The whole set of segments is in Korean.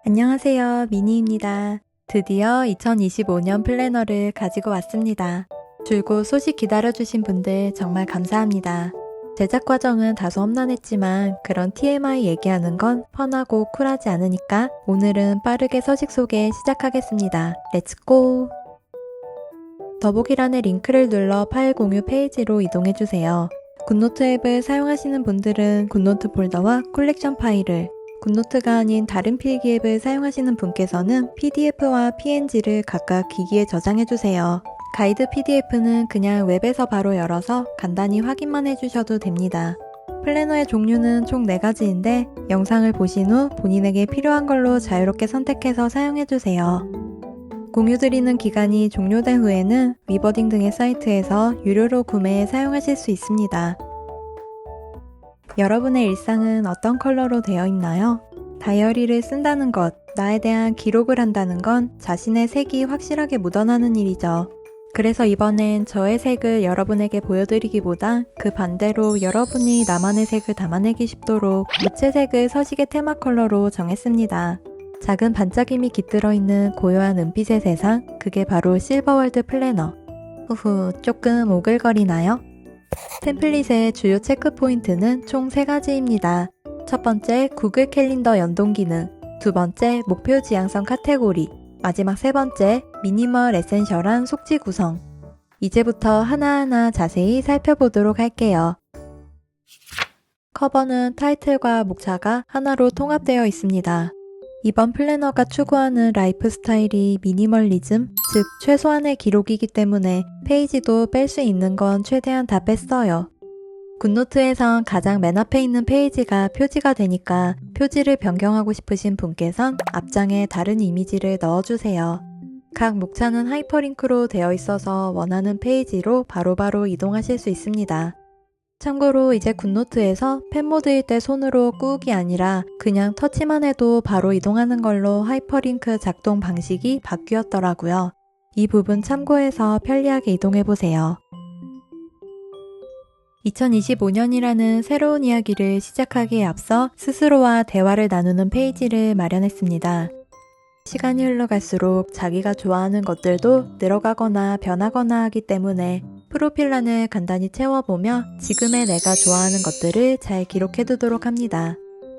안녕하세요, 미니입니다. 드디어 2025년 플래너를 가지고 왔습니다. 줄곧 소식 기다려주신 분들 정말 감사합니다. 제작 과정은 다소 험난했지만 그런 TMI 얘기하는 건 펀하고 쿨하지 않으니까 오늘은 빠르게 서식 소개 시작하겠습니다. 렛츠고! 더보기란의 링크를 눌러 파일 공유 페이지로 이동해주세요. 굿노트 앱을 사용하시는 분들은 굿노트 폴더와 콜렉션 파일을, 굿노트가 아닌 다른 필기 앱을 사용하시는 분께서는 PDF와 PNG를 각각 기기에 저장해주세요. 가이드 PDF는 그냥 웹에서 바로 열어서 간단히 확인만 해주셔도 됩니다. 플래너의 종류는 총 4가지인데 영상을 보신 후 본인에게 필요한 걸로 자유롭게 선택해서 사용해주세요. 공유드리는 기간이 종료된 후에는 위버딩 등의 사이트에서 유료로 구매해 사용하실 수 있습니다. 여러분의 일상은 어떤 컬러로 되어 있나요? 다이어리를 쓴다는 것, 나에 대한 기록을 한다는 건 자신의 색이 확실하게 묻어나는 일이죠. 그래서 이번엔 저의 색을 여러분에게 보여드리기보다 그 반대로 여러분이 나만의 색을 담아내기 쉽도록 무채색을 서식의 테마 컬러로 정했습니다. 작은 반짝임이 깃들어 있는 고요한 은빛의 세상, 그게 바로 실버월드 플래너. 후후, 조금 오글거리나요? 템플릿의 주요 체크 포인트는 총 3가지입니다. 첫 번째, 구글 캘린더 연동 기능. 두 번째, 목표 지향성 카테고리. 마지막 3번째, 미니멀 에센셜한 속지 구성. 이제부터 하나하나 자세히 살펴보도록 할게요. 커버는 타이틀과 목차가 하나로 통합되어 있습니다. 이번 플래너가 추구하는 라이프 스타일이 미니멀리즘, 즉 최소한의 기록이기 때문에 페이지도 뺄 수 있는 건 최대한 다 뺐어요. 굿노트에선 가장 맨 앞에 있는 페이지가 표지가 되니까 표지를 변경하고 싶으신 분께선 앞장에 다른 이미지를 넣어주세요. 각 목차는 하이퍼링크로 되어 있어서 원하는 페이지로 바로바로 이동하실 수 있습니다. 참고로 이제 굿노트에서 펜 모드일 때 손으로 꾸우기 아니라 그냥 터치만 해도 바로 이동하는 걸로 하이퍼링크 작동 방식이 바뀌었더라고요. 이 부분 참고해서 편리하게 이동해보세요. 2025년이라는 새로운 이야기를 시작하기에 앞서 스스로와 대화를 나누는 페이지를 마련했습니다. 시간이 흘러갈수록 자기가 좋아하는 것들도 늘어가거나 변하거나 하기 때문에 프로필란을 간단히 채워보며 지금의 내가 좋아하는 것들을 잘 기록해두도록 합니다.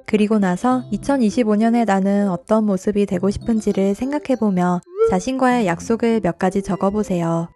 그리고 나서 2025년에 나는 어떤 모습이 되고 싶은지를 생각해보며 자신과의 약속을 몇 가지 적어보세요.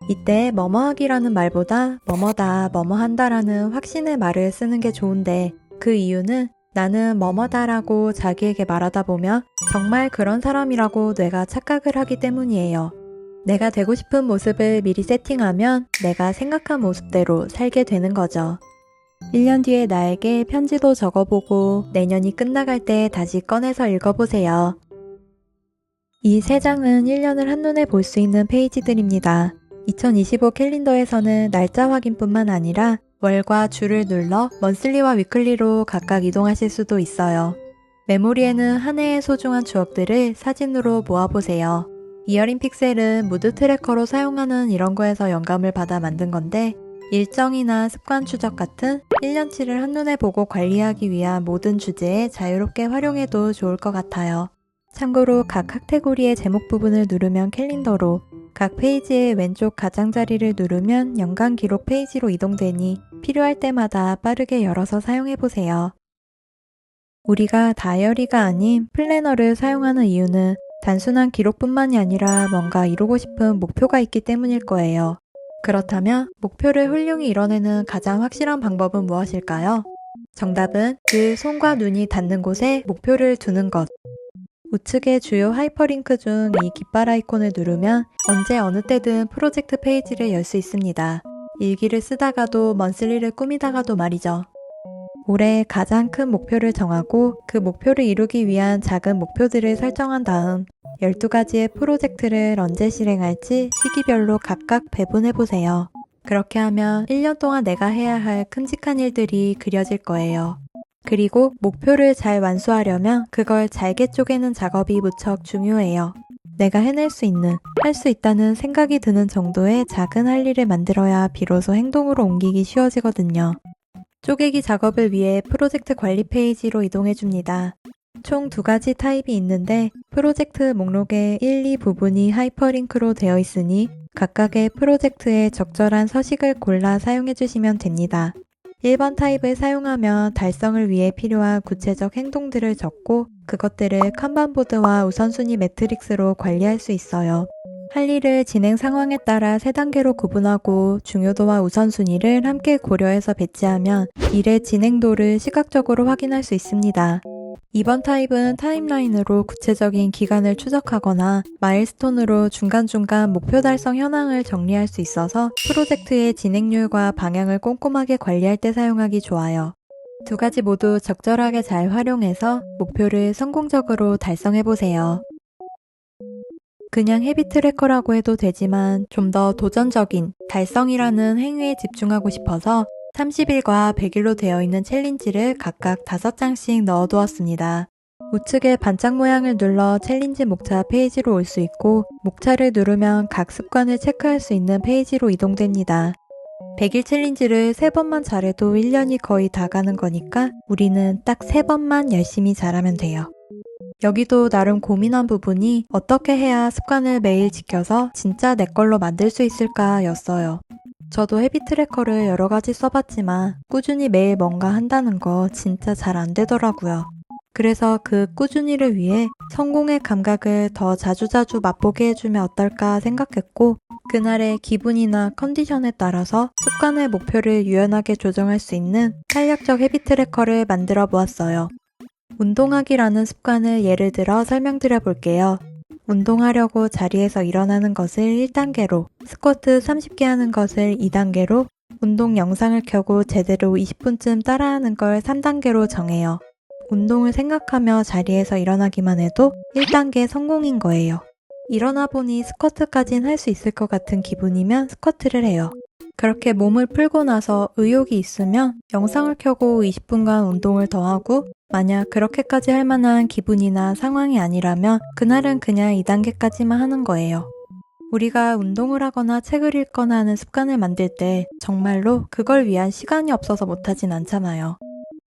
이때 뭐뭐하기라는 말보다 뭐뭐다, 뭐뭐한다라는 확신의 말을 쓰는 게 좋은데 그 이유는 나는 뭐뭐다라고 자기에게 말하다 보면 정말 그런 사람이라고 뇌가 착각을 하기 때문이에요. 내가 되고 싶은 모습을 미리 세팅하면 내가 생각한 모습대로 살게 되는 거죠. 1년 뒤에 나에게 편지도 적어보고 내년이 끝나갈 때 다시 꺼내서 읽어보세요. 이 3장은 1년을 한눈에 볼 수 있는 페이지들입니다. 2025 캘린더에서는 날짜 확인뿐만 아니라 월과 주를 눌러 먼슬리와 위클리로 각각 이동하실 수도 있어요. 메모리에는 한 해의 소중한 추억들을 사진으로 모아보세요. 이어링 픽셀은 무드 트래커로 사용하는 이런 거에서 영감을 받아 만든 건데 일정이나 습관 추적 같은 1년치를 한눈에 보고 관리하기 위한 모든 주제에 자유롭게 활용해도 좋을 것 같아요. 참고로 각 카테고리의 제목 부분을 누르면 캘린더로, 각 페이지의 왼쪽 가장자리를 누르면 연간 기록 페이지로 이동되니 필요할 때마다 빠르게 열어서 사용해보세요. 우리가 다이어리가 아닌 플래너를 사용하는 이유는 단순한 기록뿐만이 아니라 뭔가 이루고 싶은 목표가 있기 때문일 거예요. 그렇다면 목표를 훌륭히 이뤄내는 가장 확실한 방법은 무엇일까요? 정답은 그 손과 눈이 닿는 곳에 목표를 두는 것. 우측의 주요 하이퍼링크 중 이 깃발 아이콘을 누르면 언제 어느 때든 프로젝트 페이지를 열 수 있습니다. 일기를 쓰다가도 먼슬리를 꾸미다가도 말이죠. 올해 가장 큰 목표를 정하고 그 목표를 이루기 위한 작은 목표들을 설정한 다음 12가지의 프로젝트를 언제 실행할지 시기별로 각각 배분해보세요. 그렇게 하면 1년 동안 내가 해야 할 큼직한 일들이 그려질 거예요. 그리고 목표를 잘 완수하려면 그걸 잘게 쪼개는 작업이 무척 중요해요. 내가 해낼 수 있는, 할 수 있다는 생각이 드는 정도의 작은 할 일을 만들어야 비로소 행동으로 옮기기 쉬워지거든요. 쪼개기 작업을 위해 프로젝트 관리 페이지로 이동해줍니다. 총 두 가지 타입이 있는데 프로젝트 목록의 1, 2 부분이 하이퍼링크로 되어 있으니 각각의 프로젝트에 적절한 서식을 골라 사용해 주시면 됩니다. 1번 타입을 사용하면 달성을 위해 필요한 구체적 행동들을 적고 그것들을 칸반보드와 우선순위 매트릭스로 관리할 수 있어요. 할 일을 진행 상황에 따라 3단계로 구분하고 중요도와 우선순위를 함께 고려해서 배치하면 일의 진행도를 시각적으로 확인할 수 있습니다. 2번 타입은 타임라인으로 구체적인 기간을 추적하거나 마일스톤으로 중간중간 목표 달성 현황을 정리할 수 있어서 프로젝트의 진행률과 방향을 꼼꼼하게 관리할 때 사용하기 좋아요. 두 가지 모두 적절하게 잘 활용해서 목표를 성공적으로 달성해보세요. 그냥 헤비 트래커라고 해도 되지만 좀 더 도전적인 달성이라는 행위에 집중하고 싶어서 30일과 100일로 되어 있는 챌린지를 각각 5장씩 넣어두었습니다. 우측에 반짝 모양을 눌러 챌린지 목차 페이지로 올 수 있고 목차를 누르면 각 습관을 체크할 수 있는 페이지로 이동됩니다. 100일 챌린지를 3번만 잘해도 1년이 거의 다 가는 거니까 우리는 딱 3번만 열심히 잘하면 돼요. 여기도 나름 고민한 부분이 어떻게 해야 습관을 매일 지켜서 진짜 내 걸로 만들 수 있을까 였어요. 저도 헤비 트래커를 여러 가지 써봤지만 꾸준히 매일 뭔가 한다는 거 진짜 잘 안 되더라고요. 그래서 그 꾸준히를 위해 성공의 감각을 더 자주자주 맛보게 해주면 어떨까 생각했고 그날의 기분이나 컨디션에 따라서 습관의 목표를 유연하게 조정할 수 있는 탄력적 헤비 트래커를 만들어 보았어요. 운동하기라는 습관을 예를 들어 설명드려 볼게요. 운동하려고 자리에서 일어나는 것을 1단계로, 스쿼트 30개 하는 것을 2단계로, 운동 영상을 켜고 제대로 20분쯤 따라하는 걸 3단계로 정해요. 운동을 생각하며 자리에서 일어나기만 해도 1단계 성공인 거예요. 일어나 보니 스쿼트까진 할 수 있을 것 같은 기분이면 스쿼트를 해요. 그렇게 몸을 풀고 나서 의욕이 있으면 영상을 켜고 20분간 운동을 더 하고 만약 그렇게까지 할 만한 기분이나 상황이 아니라면 그날은 그냥 2단계까지만 하는 거예요. 우리가 운동을 하거나 책을 읽거나 하는 습관을 만들 때 정말로 그걸 위한 시간이 없어서 못하진 않잖아요.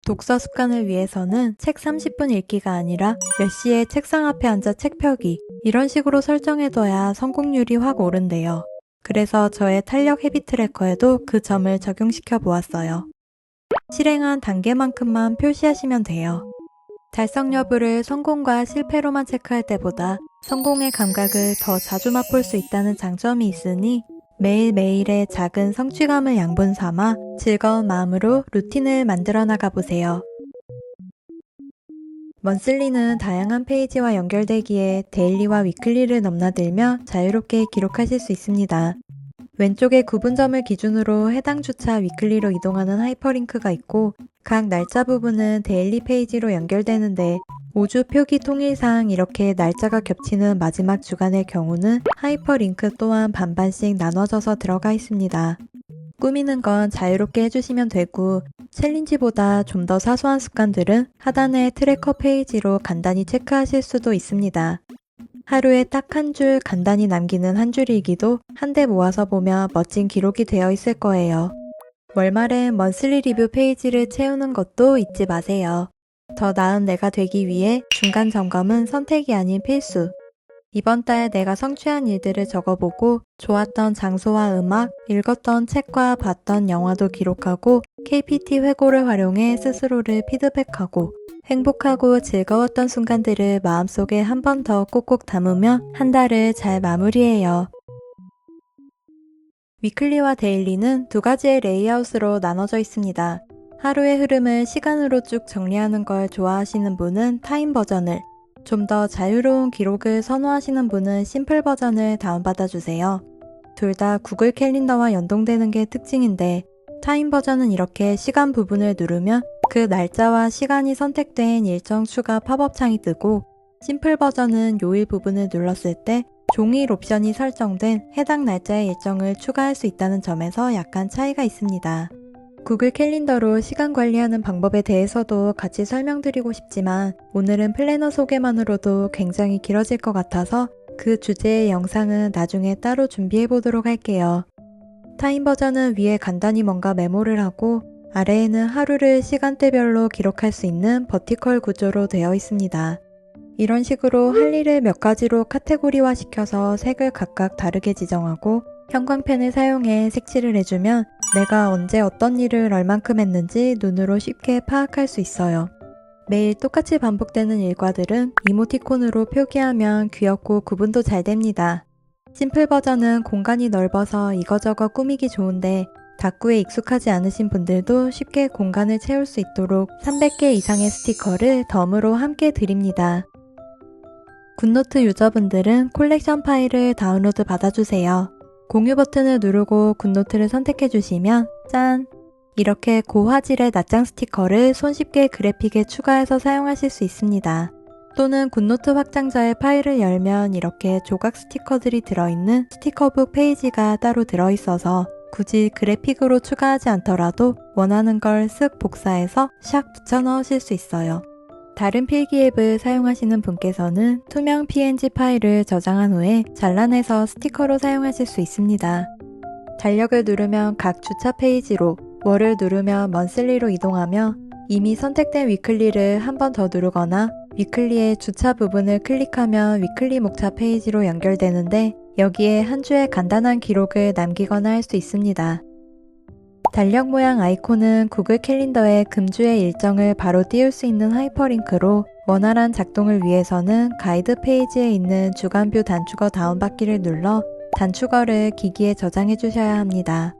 독서 습관을 위해서는 책 30분 읽기가 아니라 몇 시에 책상 앞에 앉아 책 펴기 이런 식으로 설정해둬야 성공률이 확 오른대요. 그래서 저의 탄력 헤비 트래커에도 그 점을 적용시켜 보았어요. 실행한 단계만큼만 표시하시면 돼요. 달성 여부를 성공과 실패로만 체크할 때보다 성공의 감각을 더 자주 맛볼 수 있다는 장점이 있으니 매일매일의 작은 성취감을 양분 삼아 즐거운 마음으로 루틴을 만들어 나가 보세요. 먼슬리는 다양한 페이지와 연결되기에 데일리와 위클리를 넘나들며 자유롭게 기록하실 수 있습니다. 왼쪽에 구분점을 기준으로 해당 주차 위클리로 이동하는 하이퍼링크가 있고 각 날짜 부분은 데일리 페이지로 연결되는데 5주 표기 통일상 이렇게 날짜가 겹치는 마지막 주간의 경우는 하이퍼링크 또한 반반씩 나눠져서 들어가 있습니다. 꾸미는 건 자유롭게 해주시면 되고 챌린지보다 좀 더 사소한 습관들은 하단의 트래커 페이지로 간단히 체크하실 수도 있습니다. 하루에 딱 한 줄 간단히 남기는 한 줄일기도 한데 모아서 보면 멋진 기록이 되어 있을 거예요. 월말엔 먼슬리 리뷰 페이지를 채우는 것도 잊지 마세요. 더 나은 내가 되기 위해 중간 점검은 선택이 아닌 필수. 이번 달 내가 성취한 일들을 적어보고 좋았던 장소와 음악, 읽었던 책과 봤던 영화도 기록하고 KPT 회고를 활용해 스스로를 피드백하고 행복하고 즐거웠던 순간들을 마음속에 한 번 더 꼭꼭 담으며 한 달을 잘 마무리해요. 위클리와 데일리는 두 가지의 레이아웃으로 나눠져 있습니다. 하루의 흐름을 시간으로 쭉 정리하는 걸 좋아하시는 분은 타임 버전을, 좀 더 자유로운 기록을 선호하시는 분은 심플 버전을 다운받아 주세요. 둘 다 구글 캘린더와 연동되는 게 특징인데 타임 버전은 이렇게 시간 부분을 누르면 그 날짜와 시간이 선택된 일정 추가 팝업 창이 뜨고 심플 버전은 요일 부분을 눌렀을 때 종일 옵션이 설정된 해당 날짜의 일정을 추가할 수 있다는 점에서 약간 차이가 있습니다. 구글 캘린더로 시간 관리하는 방법에 대해서도 같이 설명드리고 싶지만 오늘은 플래너 소개만으로도 굉장히 길어질 것 같아서 그 주제의 영상은 나중에 따로 준비해 보도록 할게요. 타임 버전은 위에 간단히 뭔가 메모를 하고 아래에는 하루를 시간대별로 기록할 수 있는 버티컬 구조로 되어 있습니다. 이런 식으로 할 일을 몇 가지로 카테고리화 시켜서 색을 각각 다르게 지정하고 형광펜을 사용해 색칠을 해주면 내가 언제 어떤 일을 얼만큼 했는지 눈으로 쉽게 파악할 수 있어요. 매일 똑같이 반복되는 일과들은 이모티콘으로 표기하면 귀엽고 구분도 잘 됩니다. 심플 버전은 공간이 넓어서 이거저거 꾸미기 좋은데 다꾸에 익숙하지 않으신 분들도 쉽게 공간을 채울 수 있도록 300개 이상의 스티커를 덤으로 함께 드립니다. 굿노트 유저분들은 콜렉션 파일을 다운로드 받아주세요. 공유 버튼을 누르고 굿노트를 선택해 주시면 짠! 이렇게 고화질의 낱장 스티커를 손쉽게 그래픽에 추가해서 사용하실 수 있습니다. 또는 굿노트 확장자의 파일을 열면 이렇게 조각 스티커들이 들어있는 스티커북 페이지가 따로 들어있어서 굳이 그래픽으로 추가하지 않더라도 원하는 걸 쓱 복사해서 샥 붙여 넣으실 수 있어요. 다른 필기 앱을 사용하시는 분께서는 투명 PNG 파일을 저장한 후에 잘라내서 스티커로 사용하실 수 있습니다. 달력을 누르면 각 주차 페이지로, 월을 누르면 먼슬리로 이동하며 이미 선택된 위클리를 한 번 더 누르거나 위클리의 주차 부분을 클릭하면 위클리 목차 페이지로 연결되는데 여기에 한 주의 간단한 기록을 남기거나 할 수 있습니다. 달력 모양 아이콘은 구글 캘린더에 금주의 일정을 바로 띄울 수 있는 하이퍼링크로 원활한 작동을 위해서는 가이드 페이지에 있는 주간뷰 단축어 다운받기를 눌러 단축어를 기기에 저장해 주셔야 합니다.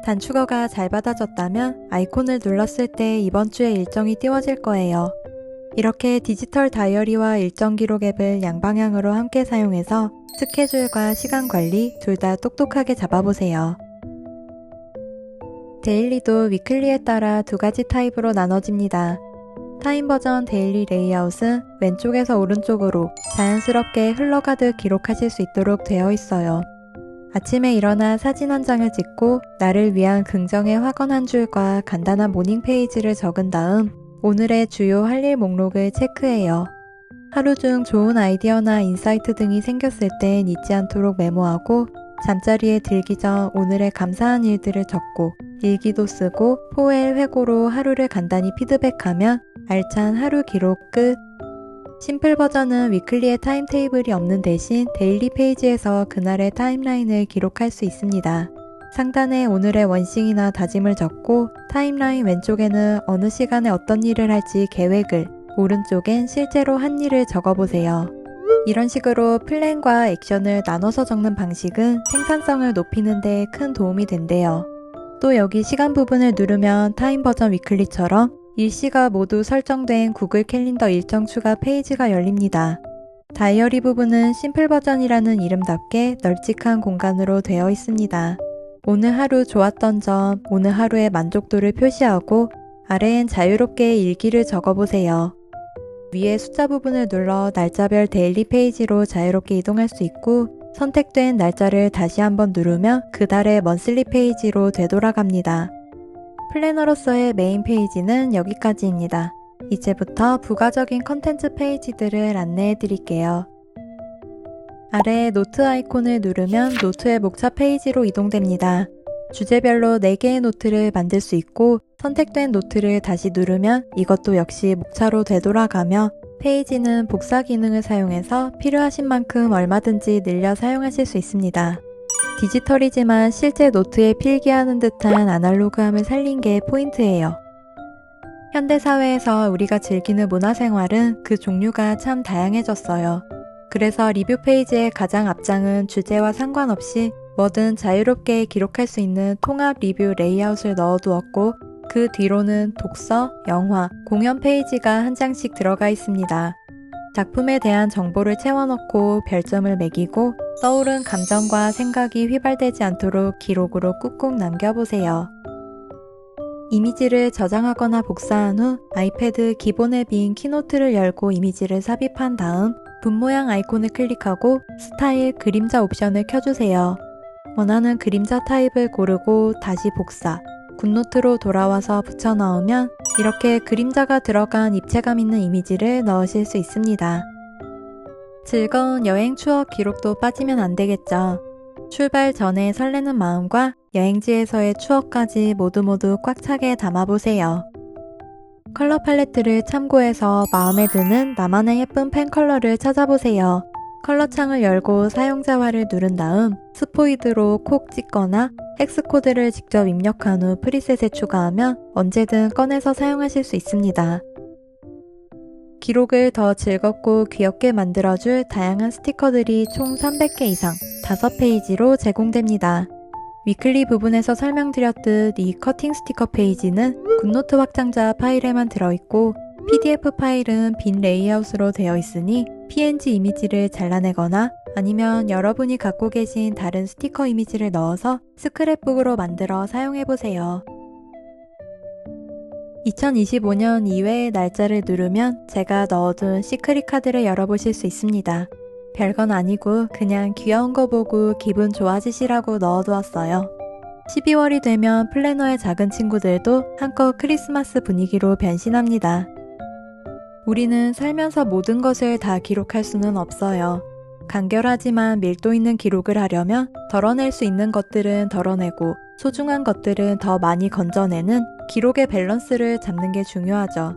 단축어가 잘 받아졌다면 아이콘을 눌렀을 때 이번 주의 일정이 띄워질 거예요. 이렇게 디지털 다이어리와 일정 기록 앱을 양방향으로 함께 사용해서 스케줄과 시간 관리 둘 다 똑똑하게 잡아보세요. 데일리도 위클리에 따라 두 가지 타입으로 나눠집니다. 타임 버전 데일리 레이아웃은 왼쪽에서 오른쪽으로 자연스럽게 흘러가듯 기록하실 수 있도록 되어 있어요. 아침에 일어나 사진 한 장을 찍고 나를 위한 긍정의 확언 한 줄과 간단한 모닝 페이지를 적은 다음 오늘의 주요 할 일 목록을 체크해요. 하루 중 좋은 아이디어나 인사이트 등이 생겼을 땐 잊지 않도록 메모하고 잠자리에 들기 전 오늘의 감사한 일들을 적고 일기도 쓰고 포엘 회고로 하루를 간단히 피드백하면 알찬 하루 기록 끝! 심플 버전은 위클리의 타임테이블이 없는 대신 데일리 페이지에서 그날의 타임라인을 기록할 수 있습니다. 상단에 오늘의 원싱이나 다짐을 적고 타임라인 왼쪽에는 어느 시간에 어떤 일을 할지 계획을, 오른쪽엔 실제로 한 일을 적어보세요. 이런 식으로 플랜과 액션을 나눠서 적는 방식은 생산성을 높이는 데 큰 도움이 된대요. 또 여기 시간 부분을 누르면 타임 버전 위클리처럼 일시가 모두 설정된 구글 캘린더 일정 추가 페이지가 열립니다. 다이어리 부분은 심플 버전이라는 이름답게 널찍한 공간으로 되어 있습니다. 오늘 하루 좋았던 점, 오늘 하루의 만족도를 표시하고 아래엔 자유롭게 일기를 적어보세요. 위에 숫자 부분을 눌러 날짜별 데일리 페이지로 자유롭게 이동할 수 있고 선택된 날짜를 다시 한번 누르면 그달의 먼슬리 페이지로 되돌아갑니다. 플래너로서의 메인 페이지는 여기까지입니다. 이제부터 부가적인 컨텐츠 페이지들을 안내해 드릴게요. 아래에 노트 아이콘을 누르면 노트의 목차 페이지로 이동됩니다. 주제별로 4개의 노트를 만들 수 있고 선택된 노트를 다시 누르면 이것도 역시 목차로 되돌아가며 페이지는 복사 기능을 사용해서 필요하신 만큼 얼마든지 늘려 사용하실 수 있습니다. 디지털이지만 실제 노트에 필기하는 듯한 아날로그함을 살린 게 포인트예요. 현대사회에서 우리가 즐기는 문화생활은 그 종류가 참 다양해졌어요. 그래서 리뷰 페이지의 가장 앞장은 주제와 상관없이 뭐든 자유롭게 기록할 수 있는 통합 리뷰 레이아웃을 넣어두었고 그 뒤로는 독서, 영화, 공연 페이지가 한 장씩 들어가 있습니다. 작품에 대한 정보를 채워넣고 별점을 매기고 떠오른 감정과 생각이 휘발되지 않도록 기록으로 꾹꾹 남겨보세요. 이미지를 저장하거나 복사한 후 아이패드 기본 앱인 키노트를 열고 이미지를 삽입한 다음 분 모양 아이콘을 클릭하고 스타일 그림자 옵션을 켜주세요. 원하는 그림자 타입을 고르고 다시 복사, 굿노트로 돌아와서 붙여 넣으면 이렇게 그림자가 들어간 입체감 있는 이미지를 넣으실 수 있습니다. 즐거운 여행 추억 기록도 빠지면 안 되겠죠. 출발 전에 설레는 마음과 여행지에서의 추억까지 모두 꽉 차게 담아보세요. 컬러 팔레트를 참고해서 마음에 드는 나만의 예쁜 펜 컬러를 찾아보세요. 컬러 창을 열고 사용자화를 누른 다음 스포이드로 콕 찍거나 헥스코드를 직접 입력한 후 프리셋에 추가하면 언제든 꺼내서 사용하실 수 있습니다. 기록을 더 즐겁고 귀엽게 만들어줄 다양한 스티커들이 총 300개 이상 5페이지로 제공됩니다. 위클리 부분에서 설명드렸듯 이 커팅 스티커 페이지는 굿노트 확장자 파일에만 들어있고 PDF 파일은 빈 레이아웃으로 되어 있으니 PNG 이미지를 잘라내거나 아니면 여러분이 갖고 계신 다른 스티커 이미지를 넣어서 스크랩북으로 만들어 사용해보세요. 2025년 2회의 날짜를 누르면 제가 넣어둔 시크릿 카드를 열어보실 수 있습니다. 별건 아니고 그냥 귀여운 거 보고 기분 좋아지시라고 넣어두었어요. 12월이 되면 플래너의 작은 친구들도 한껏 크리스마스 분위기로 변신합니다. 우리는 살면서 모든 것을 다 기록할 수는 없어요. 간결하지만 밀도 있는 기록을 하려면 덜어낼 수 있는 것들은 덜어내고 소중한 것들은 더 많이 건져내는 기록의 밸런스를 잡는 게 중요하죠.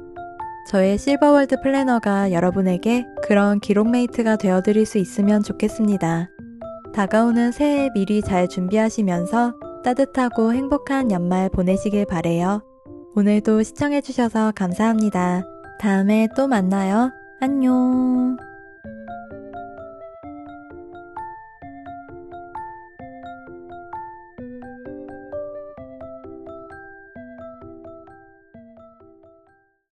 저의 실버월드 플래너가 여러분에게 그런 기록메이트가 되어드릴 수 있으면 좋겠습니다. 다가오는 새해 미리 잘 준비하시면서 따뜻하고 행복한 연말 보내시길 바래요. 오늘도 시청해주셔서 감사합니다. 다음에 또 만나요. 안녕.